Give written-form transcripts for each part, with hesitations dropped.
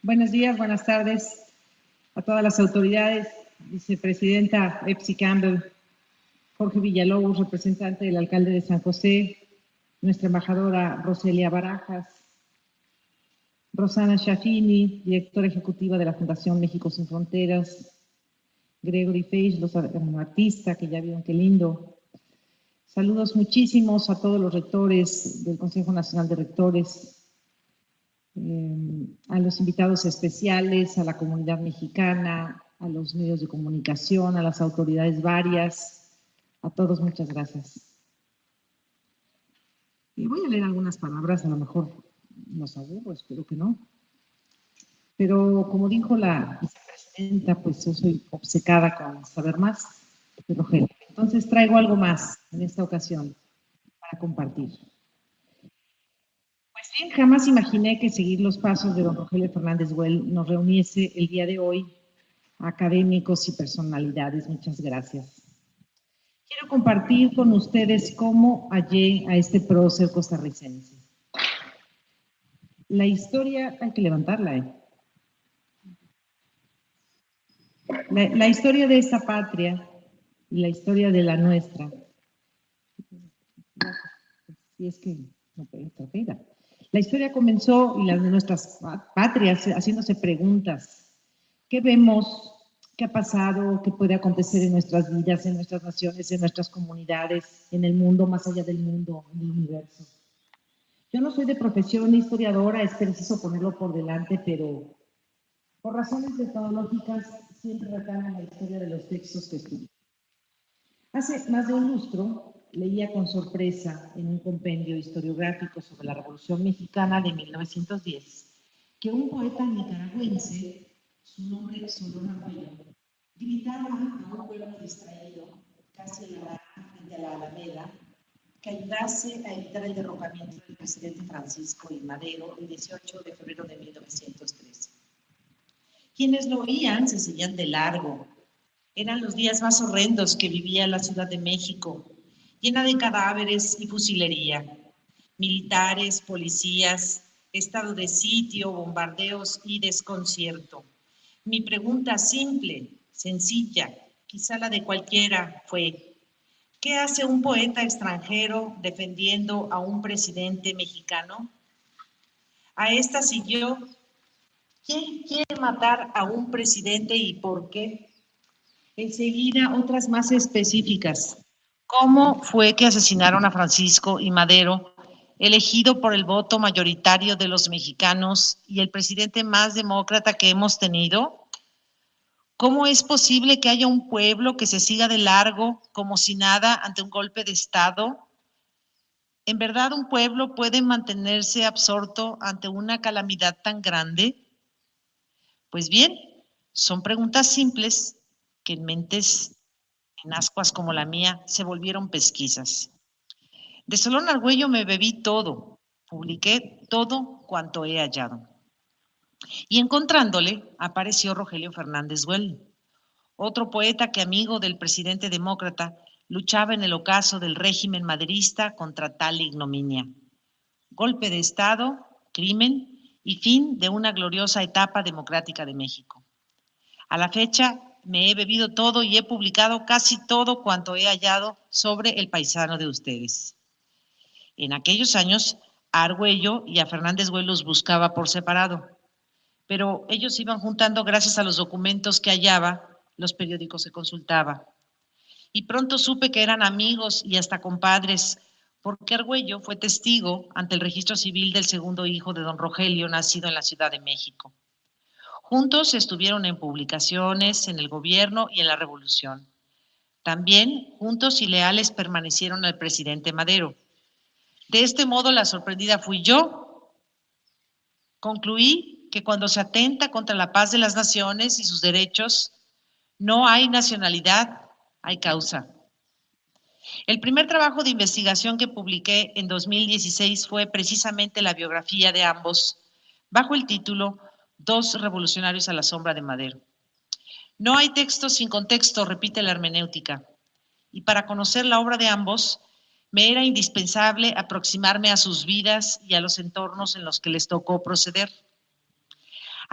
Buenos días, buenas tardes a todas las autoridades, vicepresidenta Epsi Campbell, Jorge Villalobos, representante del alcalde de San José, nuestra embajadora Roselia Barajas, Rosana Shafini, directora ejecutiva de la Fundación México Sin Fronteras, Gregory Page, los artistas, que ya vieron qué lindo. Saludos muchísimos a todos los rectores del Consejo Nacional de Rectores, a los invitados especiales, a la comunidad mexicana, a los medios de comunicación, a las autoridades varias, a todos muchas gracias. Y voy a leer algunas palabras, a lo mejor nos aburro, espero que no. Pero como dijo la vicepresidenta, pues yo soy obcecada con saber más de Rogelio. Entonces traigo algo más en esta ocasión para compartir. Pues bien, jamás imaginé que seguir los pasos de don Rogelio Fernández Güell nos reuniese el día de hoy a académicos y personalidades. Muchas gracias. Quiero compartir con ustedes cómo hallé a este prócer costarricense. La historia, hay que levantarla, La historia de esta patria y la historia de la nuestra. Si es que no puede estar. La historia comenzó y las de nuestras patrias haciéndose preguntas. ¿Qué vemos? ¿Qué ha pasado? ¿Qué puede acontecer en nuestras vidas, en nuestras naciones, en nuestras comunidades, en el mundo, más allá del mundo, en el universo? Yo no soy de profesión historiadora, es preciso ponerlo por delante, pero por razones metodológicas siempre recaen en la historia de los textos que estudio. Hace más de un lustro leía con sorpresa en un compendio historiográfico sobre la Revolución Mexicana de 1910 que un poeta nicaragüense, su nombre es Solón Argüello, gritaba a un pueblo distraído, casi frente a la Alameda, que ayudase a evitar el derrocamiento del presidente Francisco I. Madero el 18 de febrero de 1913. Quienes lo oían se seguían de largo. Eran los días más horrendos que vivía la Ciudad de México, llena de cadáveres y fusilería. Militares, policías, estado de sitio, bombardeos y desconcierto. Mi pregunta simple, sencilla, quizá la de cualquiera, fue: ¿qué hace un poeta extranjero defendiendo a un presidente mexicano? A esta siguió: ¿quién quiere matar a un presidente y por qué? Enseguida, otras más específicas. ¿Cómo fue que asesinaron a Francisco I. Madero, elegido por el voto mayoritario de los mexicanos y el presidente más demócrata que hemos tenido? ¿Cómo es posible que haya un pueblo que se siga de largo como si nada ante un golpe de Estado? ¿En verdad un pueblo puede mantenerse absorto ante una calamidad tan grande? Pues bien, son preguntas simples que en mentes en ascuas como la mía se volvieron pesquisas. De Solón Argüello me bebí todo, publiqué todo cuanto he hallado. Y encontrándole, apareció Rogelio Fernández Güell, otro poeta que, amigo del presidente demócrata, luchaba en el ocaso del régimen maderista contra tal ignominia. Golpe de Estado, crimen y fin de una gloriosa etapa democrática de México. A la fecha me he bebido todo y he publicado casi todo cuanto he hallado sobre el paisano de ustedes. En aquellos años, a Argüello y a Fernández Güell los buscaba por separado, pero ellos iban juntando gracias a los documentos que hallaba, los periódicos que consultaba. Y pronto supe que eran amigos y hasta compadres, porque Argüello fue testigo ante el registro civil del segundo hijo de don Rogelio, nacido en la Ciudad de México. Juntos estuvieron en publicaciones, en el gobierno y en la revolución. También juntos y leales permanecieron al presidente Madero. De este modo, la sorprendida fui yo. Concluí que cuando se atenta contra la paz de las naciones y sus derechos, no hay nacionalidad, hay causa. El primer trabajo de investigación que publiqué en 2016 fue precisamente la biografía de ambos, bajo el título Dos revolucionarios a la sombra de Madero. No hay texto sin contexto, repite la hermenéutica, y para conocer la obra de ambos, me era indispensable aproximarme a sus vidas y a los entornos en los que les tocó proceder.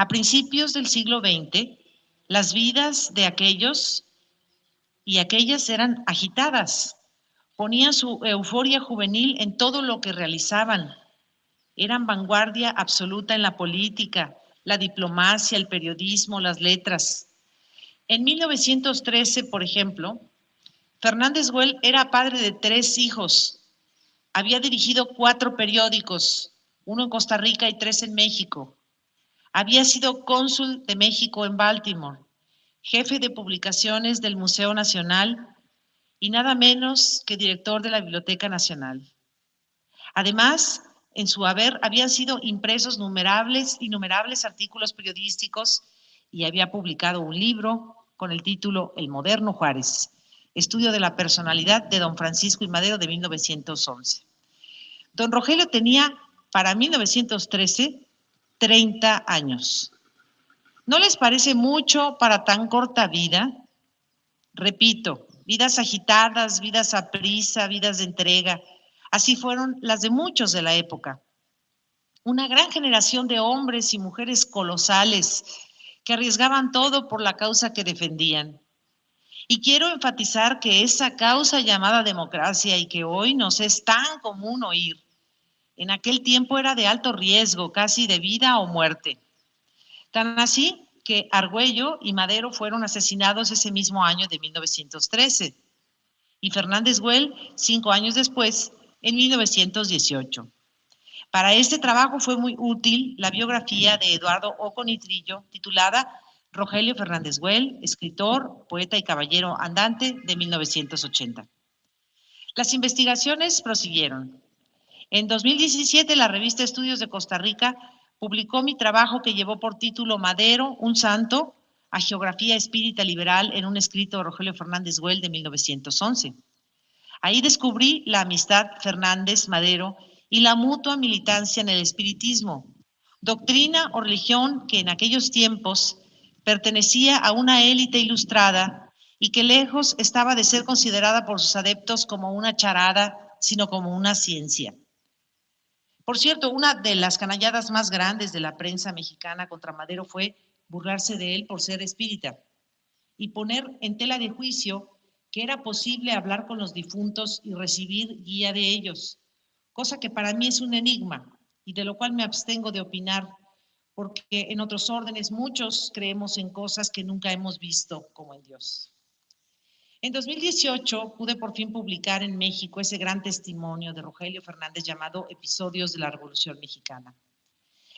A principios del siglo XX, las vidas de aquellos y aquellas eran agitadas, ponían su euforia juvenil en todo lo que realizaban, eran vanguardia absoluta en la política, la diplomacia, el periodismo, las letras. En 1913, por ejemplo, Fernández Güell era padre de 3 hijos, había dirigido 4 periódicos, 1 en Costa Rica y 3 en México. Había sido cónsul de México en Baltimore, jefe de publicaciones del Museo Nacional y nada menos que director de la Biblioteca Nacional. Además, en su haber habían sido impresos innumerables artículos periodísticos y había publicado un libro con el título El moderno Juárez, estudio de la personalidad de don Francisco I. Madero de 1911. Don Rogelio tenía para 1913 30 años. ¿No les parece mucho para tan corta vida? Repito, vidas agitadas, vidas aprisa, vidas de entrega. Así fueron las de muchos de la época. Una gran generación de hombres y mujeres colosales que arriesgaban todo por la causa que defendían. Y quiero enfatizar que esa causa llamada democracia y que hoy nos es tan común oír, en aquel tiempo era de alto riesgo, casi de vida o muerte. Tan así que Argüello y Madero fueron asesinados ese mismo año de 1913 y Fernández Güell 5 años después, en 1918. Para este trabajo fue muy útil la biografía de Eduardo Oconitrillo, titulada Rogelio Fernández Güell, escritor, poeta y caballero andante, de 1980. Las investigaciones prosiguieron. En 2017, la revista Estudios de Costa Rica publicó mi trabajo que llevó por título Madero, un santo, a geografía espírita liberal en un escrito de Rogelio Fernández Güell de 1911. Ahí descubrí la amistad Fernández-Madero y la mutua militancia en el espiritismo, doctrina o religión que en aquellos tiempos pertenecía a una élite ilustrada y que lejos estaba de ser considerada por sus adeptos como una charada, sino como una ciencia. Por cierto, una de las canalladas más grandes de la prensa mexicana contra Madero fue burlarse de él por ser espírita y poner en tela de juicio que era posible hablar con los difuntos y recibir guía de ellos, cosa que para mí es un enigma y de lo cual me abstengo de opinar, porque en otros órdenes muchos creemos en cosas que nunca hemos visto, como en Dios. En 2018 pude por fin publicar en México ese gran testimonio de Rogelio Fernández llamado Episodios de la Revolución Mexicana.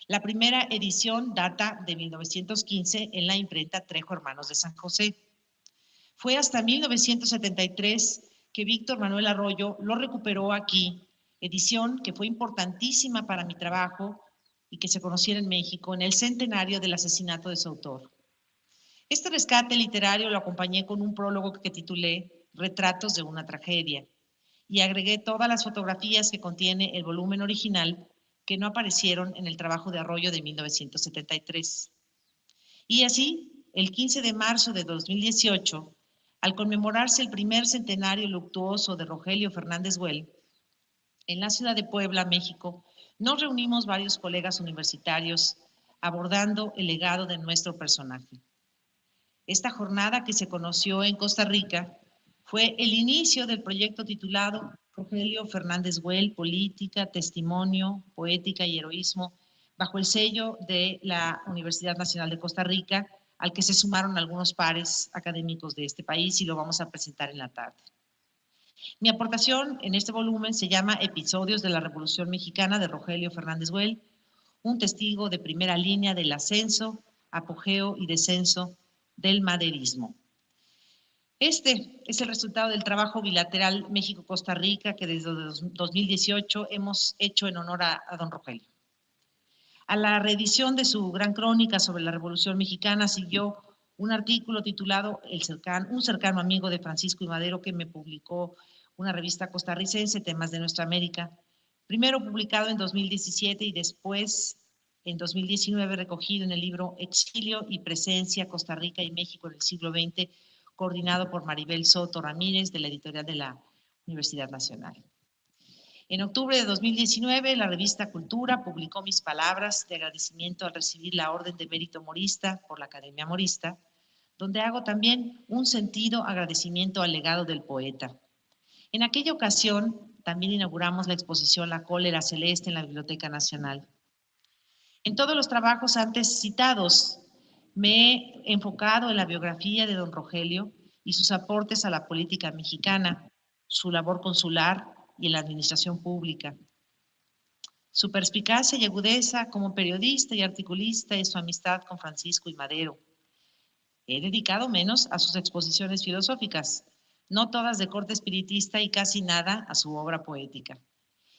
La primera edición data de 1915 en la imprenta Trejo Hermanos de San José. Fue hasta 1973 que Víctor Manuel Arroyo lo recuperó aquí, edición que fue importantísima para mi trabajo y que se conociera en México en el centenario del asesinato de su autor. Este rescate literario lo acompañé con un prólogo que titulé Retratos de una tragedia y agregué todas las fotografías que contiene el volumen original que no aparecieron en el trabajo de Arroyo de 1973. Y así, el 15 de marzo de 2018, al conmemorarse el primer centenario luctuoso de Rogelio Fernández Güell, en la ciudad de Puebla, México, nos reunimos varios colegas universitarios abordando el legado de nuestro personaje. Esta jornada, que se conoció en Costa Rica, fue el inicio del proyecto titulado Rogelio Fernández Güell, Política, Testimonio, Poética y Heroísmo, bajo el sello de la Universidad Nacional de Costa Rica, al que se sumaron algunos pares académicos de este país y lo vamos a presentar en la tarde. Mi aportación en este volumen se llama Episodios de la Revolución Mexicana de Rogelio Fernández Güell, un testigo de primera línea del ascenso, apogeo y descenso del maderismo. Este es el resultado del trabajo bilateral México-Costa Rica que desde 2018 hemos hecho en honor a don Rogelio. A la reedición de su gran crónica sobre la Revolución Mexicana siguió un artículo titulado Un cercano amigo de Francisco I. Madero, que me publicó una revista costarricense, Temas de Nuestra América, primero publicado en 2017 y después en 2019 recogido en el libro Exilio y Presencia, Costa Rica y México en el siglo XX, coordinado por Maribel Soto Ramírez de la editorial de la Universidad Nacional. En octubre de 2019, la revista Cultura publicó mis palabras de agradecimiento al recibir la Orden de Mérito Morista por la Academia Morista, donde hago también un sentido agradecimiento al legado del poeta. En aquella ocasión, también inauguramos la exposición La Cólera Celeste en la Biblioteca Nacional. En todos los trabajos antes citados, me he enfocado en la biografía de don Rogelio y sus aportes a la política mexicana, su labor consular y en la administración pública. Su perspicacia y agudeza como periodista y articulista y su amistad con Francisco I. Madero. He dedicado menos a sus exposiciones filosóficas, no todas de corte espiritista y casi nada a su obra poética.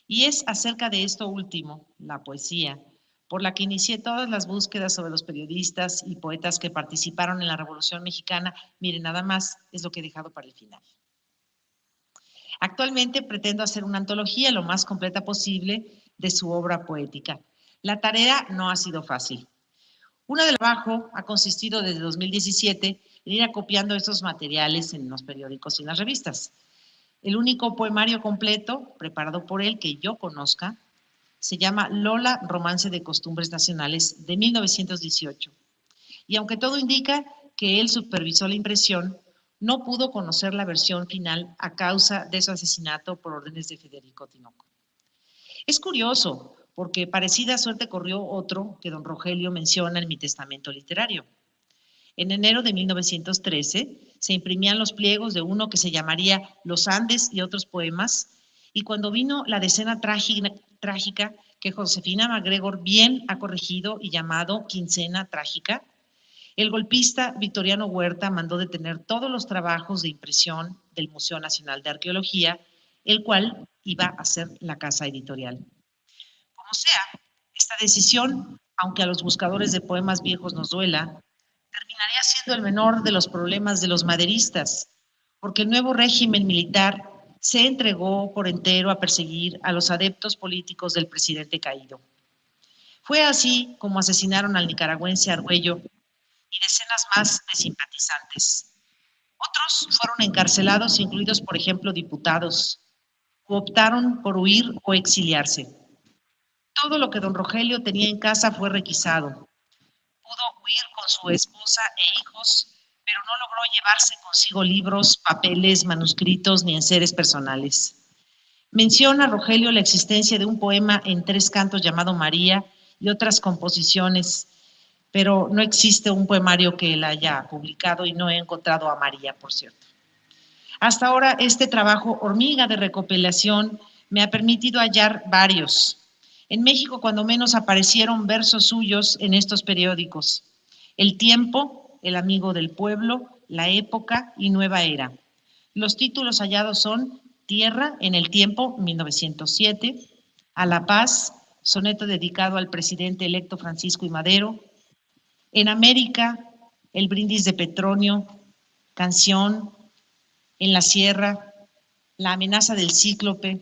Y es acerca de esto último, la poesía, por la que inicié todas las búsquedas sobre los periodistas y poetas que participaron en la Revolución Mexicana. Miren, nada más es lo que he dejado para el final. Actualmente pretendo hacer una antología lo más completa posible de su obra poética. La tarea no ha sido fácil. Una del trabajo ha consistido desde 2017 en ir acopiando estos materiales en los periódicos y en las revistas. El único poemario completo, preparado por él, que yo conozca, se llama Lola, Romance de Costumbres Nacionales, de 1918. Y aunque todo indica que él supervisó la impresión, no pudo conocer la versión final a causa de su asesinato por órdenes de Federico Tinoco. Es curioso, porque parecida suerte corrió otro que don Rogelio menciona en mi testamento literario. En enero de 1913 se imprimían los pliegos de uno que se llamaría Los Andes y otros poemas, y cuando vino la decena trágica que Josefina MacGregor bien ha corregido y llamado Quincena Trágica, el golpista Victoriano Huerta mandó detener todos los trabajos de impresión del Museo Nacional de Arqueología, el cual iba a ser la casa editorial. Como sea, esta decisión, aunque a los buscadores de poemas viejos nos duela, terminaría siendo el menor de los problemas de los maderistas, porque el nuevo régimen militar se entregó por entero a perseguir a los adeptos políticos del presidente caído. Fue así como asesinaron al nicaragüense Argüello y decenas más de simpatizantes. Otros fueron encarcelados, incluidos, por ejemplo, diputados, o optaron por huir o exiliarse. Todo lo que don Rogelio tenía en casa fue requisado. Pudo huir con su esposa e hijos, pero no logró llevarse consigo libros, papeles, manuscritos ni enseres personales. Menciona Rogelio la existencia de un poema en 3 cantos llamado María y otras composiciones, pero no existe un poemario que él haya publicado y no he encontrado a María, por cierto. Hasta ahora este trabajo hormiga de recopilación me ha permitido hallar varios. En México, cuando menos, aparecieron versos suyos en estos periódicos: El Tiempo, El Amigo del Pueblo, La Época y Nueva Era. Los títulos hallados son Tierra en el Tiempo, 1907, A la Paz, soneto dedicado al presidente electo Francisco I. Madero, En América, El Brindis de Petronio, Canción, En la Sierra, La Amenaza del Cíclope,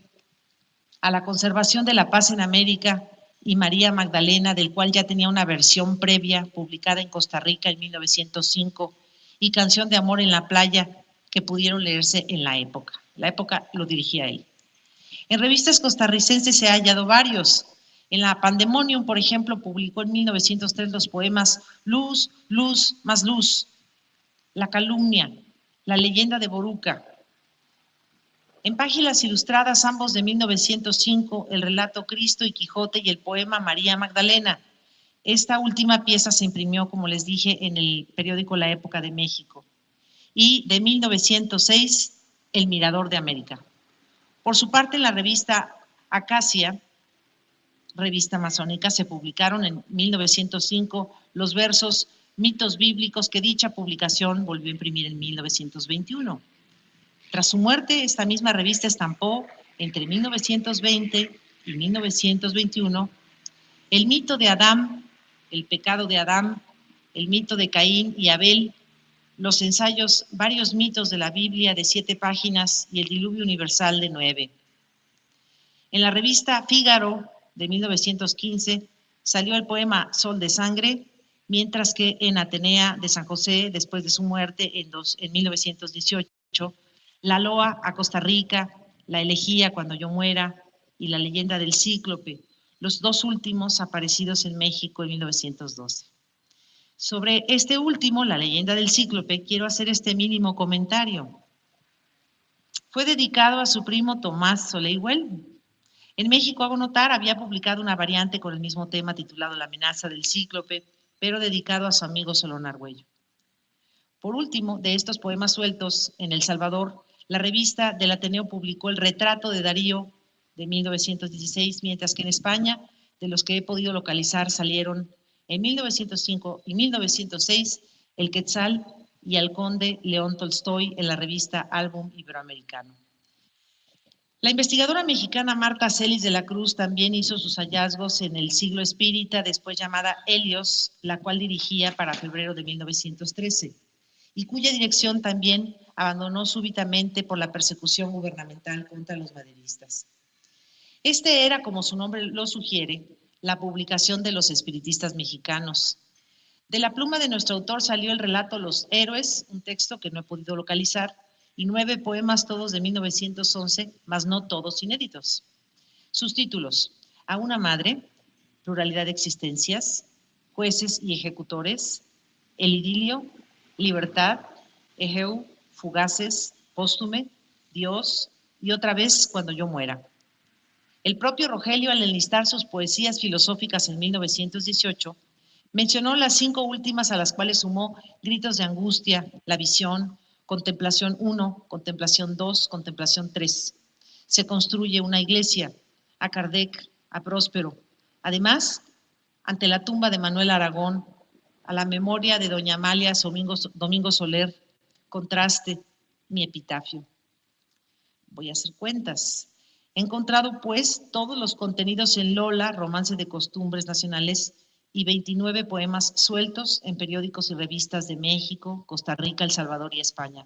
A la Conservación de la Paz en América y María Magdalena, del cual ya tenía una versión previa publicada en Costa Rica en 1905, y Canción de Amor en la Playa, que pudieron leerse en La Época. La Época lo dirigía él. En revistas costarricenses se han hallado varios. En la Pandemonium, por ejemplo, publicó en 1903 los poemas Luz, Luz, más Luz, La Calumnia, La Leyenda de Boruca. En Páginas Ilustradas, ambos de 1905, el relato Cristo y Quijote y el poema María Magdalena. Esta última pieza se imprimió, como les dije, en el periódico La Época de México. Y de 1906, El Mirador de América. Por su parte, en la revista Acacia, revista masónica, se publicaron en 1905 los versos Mitos Bíblicos, que dicha publicación volvió a imprimir en 1921. Tras su muerte, esta misma revista estampó entre 1920 y 1921 El mito de Adán, El pecado de Adán, El mito de Caín y Abel, los ensayos Varios mitos de la Biblia, de 7 páginas, y El diluvio universal, de 9. En la revista Fígaro, de 1915, salió el poema Sol de Sangre, mientras que en Atenea de San José, después de su muerte en 1918, La Loa a Costa Rica, La Elegía, Cuando yo muera, y La leyenda del Cíclope, los dos últimos aparecidos en México en 1912. Sobre este último, La leyenda del Cíclope, quiero hacer este mínimo comentario. Fue dedicado a su primo Tomás Soleil-Well. En México, hago notar, había publicado una variante con el mismo tema titulado La amenaza del Cíclope, pero dedicado a su amigo Solón Argüello. Por último, de estos poemas sueltos, en El Salvador, la revista del Ateneo publicó El retrato de Darío de 1916, mientras que en España, de los que he podido localizar, salieron en 1905 y 1906 El Quetzal y Al Conde León Tolstoy en la revista Álbum Iberoamericano. La investigadora mexicana Marta Celis de la Cruz también hizo sus hallazgos en el Siglo Espírita, después llamada Helios, la cual dirigía para febrero de 1913, y cuya dirección también abandonó súbitamente por la persecución gubernamental contra los maderistas. Este era, como su nombre lo sugiere, la publicación de los espiritistas mexicanos. De la pluma de nuestro autor salió el relato Los Héroes, un texto que no he podido localizar, y 9 poemas, todos de 1911, mas no todos inéditos. Sus títulos: A una madre, Pluralidad de existencias, Jueces y ejecutores, El idilio, Libertad, Egeu, Fugaces, Póstume, Dios y otra vez Cuando yo muera. El propio Rogelio, al enlistar sus poesías filosóficas en 1918, mencionó las 5 últimas, a las cuales sumó Gritos de angustia, La visión, Contemplación 1, Contemplación 2, Contemplación 3. Se construye una iglesia, a Kardec, a Próspero. Además, ante la tumba de Manuel Aragón, a la memoria de doña Amalia Domingo Soler, Contraste, mi epitafio. Voy a hacer cuentas. He encontrado, pues, todos los contenidos en Lola, Romance de Costumbres Nacionales, y 29 poemas sueltos en periódicos y revistas de México, Costa Rica, El Salvador y España.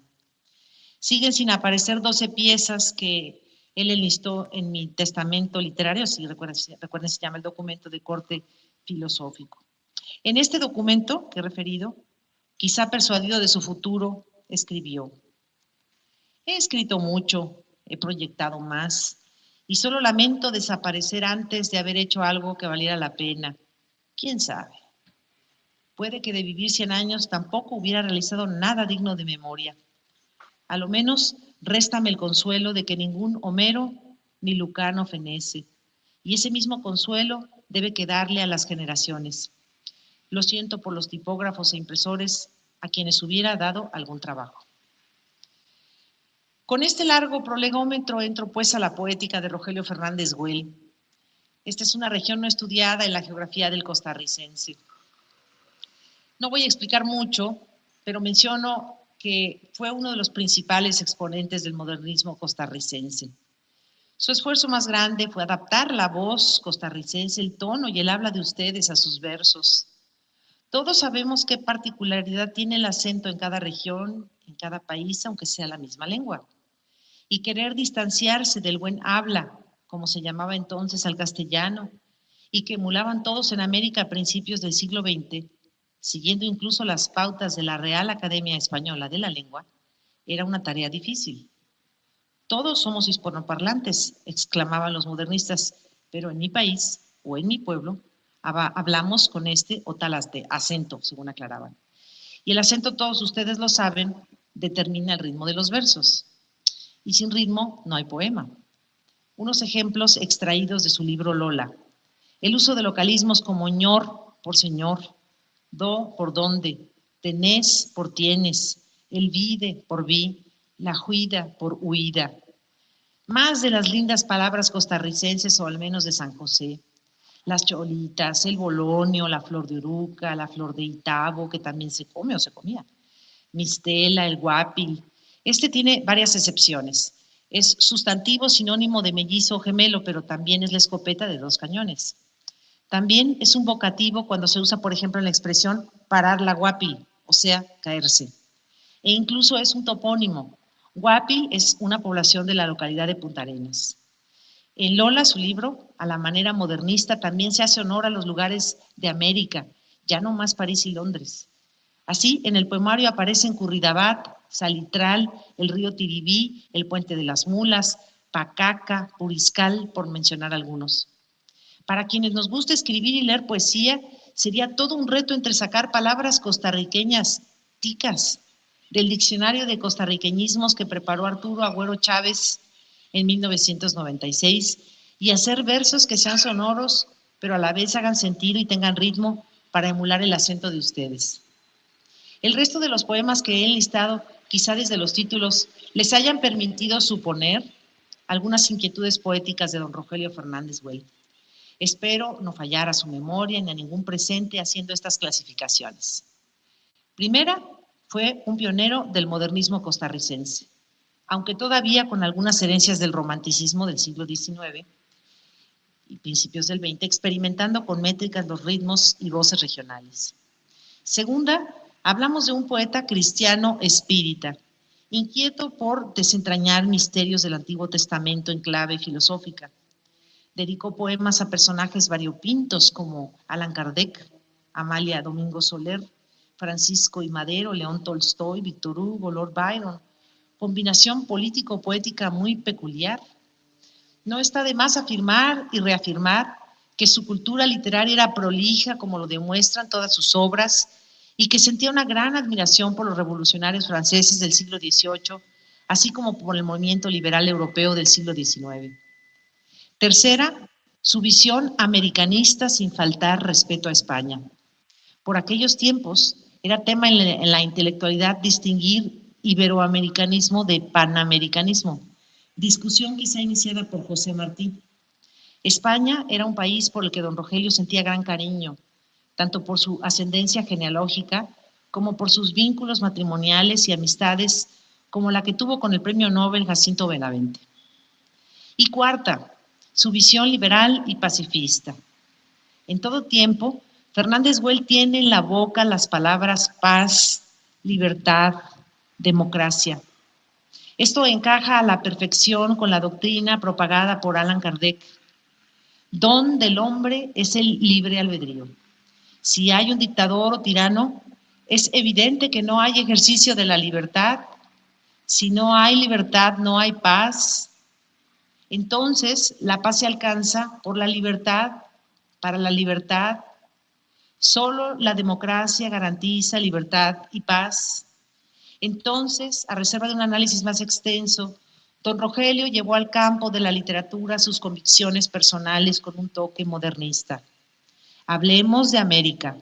Siguen sin aparecer 12 piezas que él enlistó en mi testamento literario, si recuerden, se llama el documento de corte filosófico. En este documento que he referido, quizá persuadido de su futuro, escribió: he escrito mucho, he proyectado más, y solo lamento desaparecer antes de haber hecho algo que valiera la pena. ¿Quién sabe? Puede que de vivir 100 años tampoco hubiera realizado nada digno de memoria. A lo menos réstame el consuelo de que ningún Homero ni Lucano fenece, y ese mismo consuelo debe quedarle a las generaciones. Lo siento por los tipógrafos e impresores a quienes hubiera dado algún trabajo. Con este largo prolegómetro entro pues a la poética de Rogelio Fernández Güell. Esta es una región no estudiada en la geografía del costarricense. No voy a explicar mucho, pero menciono que fue uno de los principales exponentes del modernismo costarricense. Su esfuerzo más grande fue adaptar la voz costarricense, el tono y el habla de ustedes a sus versos. Todos sabemos qué particularidad tiene el acento en cada región, en cada país, aunque sea la misma lengua. Y querer distanciarse del buen habla, como se llamaba entonces al castellano, y que emulaban todos en América a principios del siglo XX, siguiendo incluso las pautas de la Real Academia Española de la Lengua, era una tarea difícil. Todos somos hispanoparlantes, exclamaban los modernistas, pero en mi país o en mi pueblo hablamos con este o tal acento, según aclaraban. Y el acento, todos ustedes lo saben, determina el ritmo de los versos. Y sin ritmo no hay poema. Unos ejemplos extraídos de su libro Lola. El uso de localismos como ñor por señor, do por donde, tenés por tienes, el vide por vi, la juida por huida. Más de las lindas palabras costarricenses, o al menos de San José. Las cholitas, el bolonio, la flor de uruca, la flor de itabo, que también se come o se comía. Mistela, el guapil. Este tiene varias excepciones. Es sustantivo sinónimo de mellizo o gemelo, pero también es la escopeta de 2 cañones. También es un vocativo cuando se usa, por ejemplo, en la expresión parar la guapil, o sea, caerse. E incluso es un topónimo. Guapil es una población de la localidad de Punta Arenas. En Lola, su libro, a la manera modernista, también se hace honor a los lugares de América, ya no más París y Londres. Así, en el poemario aparecen Curridabat, Salitral, el río Tiribí, el puente de las mulas, Pacaca, Puriscal, por mencionar algunos. Para quienes nos gusta escribir y leer poesía, sería todo un reto entresacar palabras costarriqueñas ticas del diccionario de costarriqueñismos que preparó Arturo Agüero Chávez en 1996 y hacer versos que sean sonoros, pero a la vez hagan sentido y tengan ritmo para emular el acento de ustedes. El resto de los poemas que he enlistado, quizá desde los títulos, les hayan permitido suponer algunas inquietudes poéticas de don Rogelio Fernández Güell. Espero no fallar a su memoria ni a ningún presente haciendo estas clasificaciones. Primera, fue un pionero del modernismo costarricense, aunque todavía con algunas herencias del romanticismo del siglo XIX y principios del XX, experimentando con métricas, los ritmos y voces regionales. Segunda, hablamos de un poeta cristiano espírita, inquieto por desentrañar misterios del Antiguo Testamento en clave filosófica. Dedicó poemas a personajes variopintos como Allan Kardec, Amalia Domingo Soler, Francisco I. Madero, León Tolstoy, Víctor Hugo, Lord Byron. Combinación político-poética muy peculiar. No está de más afirmar y reafirmar que su cultura literaria era prolija, como lo demuestran todas sus obras, y que sentía una gran admiración por los revolucionarios franceses del siglo XVIII, así como por el movimiento liberal europeo del siglo XIX. Tercera, su visión americanista sin faltar respeto a España. Por aquellos tiempos era tema en la intelectualidad distinguir iberoamericanismo de panamericanismo, discusión quizá iniciada por José Martí. España era un país por el que don Rogelio sentía gran cariño, tanto por su ascendencia genealógica como por sus vínculos matrimoniales y amistades, como la que tuvo con el premio Nobel Jacinto Benavente. Y cuarta, su visión liberal y pacifista. En todo tiempo, Fernández Güell tiene en la boca las palabras paz, libertad, democracia. Esto encaja a la perfección con la doctrina propagada por Allan Kardec. Don del hombre es el libre albedrío. Si hay un dictador o tirano, es evidente que no hay ejercicio de la libertad. Si no hay libertad, no hay paz. Entonces, la paz se alcanza por la libertad, para la libertad. Solo la democracia garantiza libertad y paz. Entonces, a reserva de un análisis más extenso, don Rogelio llevó al campo de la literatura sus convicciones personales con un toque modernista. Hablemos de América,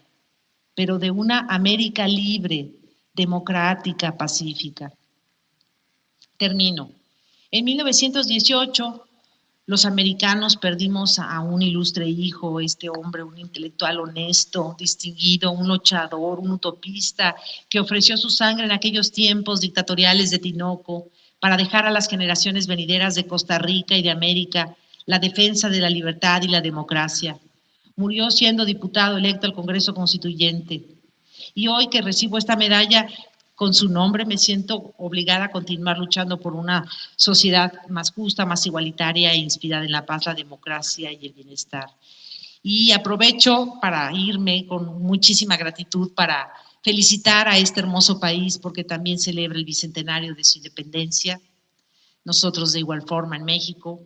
pero de una América libre, democrática, pacífica. Termino. En 1918, los americanos perdimos a un ilustre hijo, este hombre, un intelectual honesto, distinguido, un luchador, un utopista, que ofreció su sangre en aquellos tiempos dictatoriales de Tinoco para dejar a las generaciones venideras de Costa Rica y de América la defensa de la libertad y la democracia. Murió siendo diputado electo al Congreso Constituyente. Y hoy que recibo esta medalla con su nombre, me siento obligada a continuar luchando por una sociedad más justa, más igualitaria e inspirada en la paz, la democracia y el bienestar. Y aprovecho para irme con muchísima gratitud para felicitar a este hermoso país porque también celebra el bicentenario de su independencia. Nosotros de igual forma en México.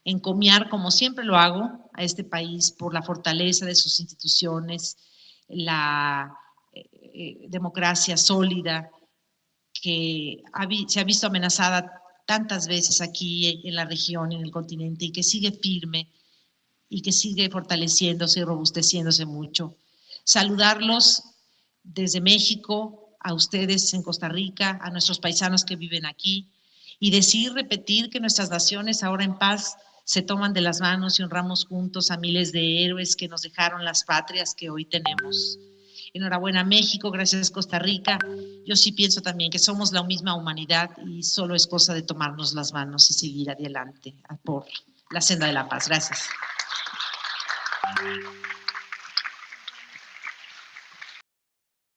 Encomiar, como siempre lo hago, a este país por la fortaleza de sus instituciones, la democracia sólida que se ha visto amenazada tantas veces aquí en la región, en el continente, y que sigue firme y que sigue fortaleciéndose y robusteciéndose mucho. Saludarlos desde México, a ustedes en Costa Rica, a nuestros paisanos que viven aquí, y repetir que nuestras naciones ahora en paz se toman de las manos y honramos juntos a miles de héroes que nos dejaron las patrias que hoy tenemos. Enhorabuena México, gracias Costa Rica. Yo sí pienso también que somos la misma humanidad y solo es cosa de tomarnos las manos y seguir adelante por la senda de la paz. Gracias.